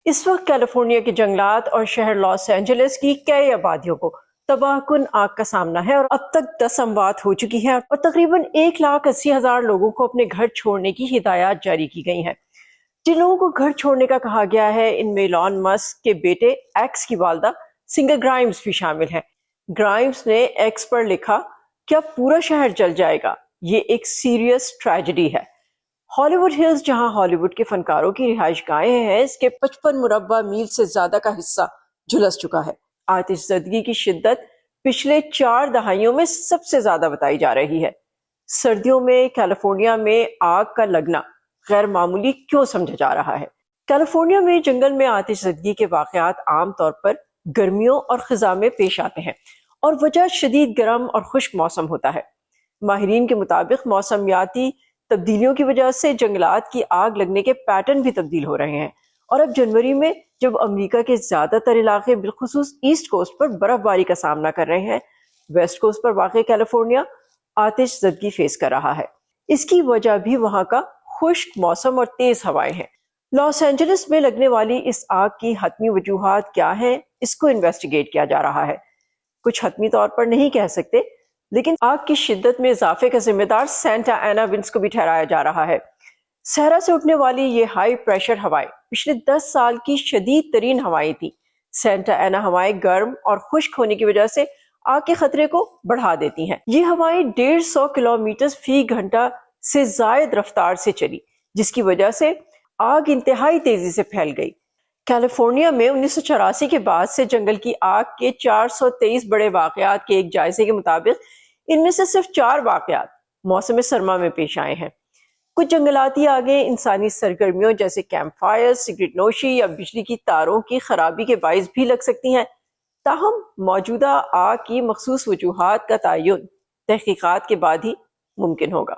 اس وقت کیلیفورنیا کے جنگلات اور شہر لاس اینجلس کی کئی آبادیوں کو تباہ کن آگ کا سامنا ہے اور اب تک 10 اموات ہو چکی ہیں اور تقریباً 1,80,000 لوگوں کو اپنے گھر چھوڑنے کی ہدایات جاری کی گئی ہیں۔ جن لوگوں کو گھر چھوڑنے کا کہا گیا ہے ان میں ایلن مسک کے بیٹے ایکس کی والدہ سنگا گرائمز بھی شامل ہیں۔ گرائمز نے ایکس پر لکھا، کیا پورا شہر جل جائے گا؟ یہ ایک سیریس ٹریجڈی ہے۔ ہالی ووڈ ہلز، جہاں ہالی ووڈ کے فنکاروں کی رہائش گاہیں ہیں، اس کے 55 مربع میل سے زیادہ کا حصہ جھلس چکا ہے۔ آتش زدگی کی شدت پچھلے 4 دہائیوں میں سب سے زیادہ بتائی جا رہی ہے۔ سردیوں میں کیلیفورنیا میں آگ کا لگنا غیر معمولی کیوں سمجھا جا رہا ہے؟ کیلیفورنیا میں جنگل میں آتش زدگی کے واقعات عام طور پر گرمیوں اور خزاں میں پیش آتے ہیں اور وجہ شدید گرم اور خشک موسم ہوتا ہے۔ ماہرین کے مطابق موسمیاتی تبدیلیوں کی وجہ سے جنگلات کی آگ لگنے کے پیٹرن بھی تبدیل ہو رہے ہیں، اور اب جنوری میں جب امریکہ کے زیادہ تر علاقے بالخصوص ایسٹ کوسٹ پر برف باری کا سامنا کر رہے ہیں، ویسٹ کوسٹ پر واقع کیلیفورنیا آتش زدگی فیس کر رہا ہے۔ اس کی وجہ بھی وہاں کا خشک موسم اور تیز ہوائیں ہیں۔ لاس اینجلس میں لگنے والی اس آگ کی حتمی وجوہات کیا ہیں، اس کو انویسٹیگیٹ کیا جا رہا ہے۔ کچھ حتمی طور پر نہیں کہہ سکتے، لیکن آگ کی شدت میں اضافے کا ذمہ دار سینٹا اینا ونڈز کو بھی ٹھہرایا جا رہا ہے۔ صحرا سے اٹھنے والی یہ ہائی پریشر ہوائیں پچھلے 10 سال کی شدید ترین ہوائیں تھیں۔ سینٹا اینا ہوائیں گرم اور خشک ہونے کی وجہ سے آگ کے خطرے کو بڑھا دیتی ہیں۔ یہ ہوائیں 150 کلومیٹر فی گھنٹہ سے زائد رفتار سے چلی، جس کی وجہ سے آگ انتہائی تیزی سے پھیل گئی۔ کیلیفورنیا میں 1984 کے بعد سے جنگل کی آگ کے 423 بڑے واقعات کے ایک جائزے کے مطابق ان میں سے صرف 4 واقعات موسم سرما میں پیش آئے ہیں۔ کچھ جنگلاتی آگیں انسانی سرگرمیوں جیسے کیمپ فائر، سگریٹ نوشی یا بجلی کی تاروں کی خرابی کے باعث بھی لگ سکتی ہیں۔ تاہم موجودہ آگ کی مخصوص وجوہات کا تعین تحقیقات کے بعد ہی ممکن ہوگا۔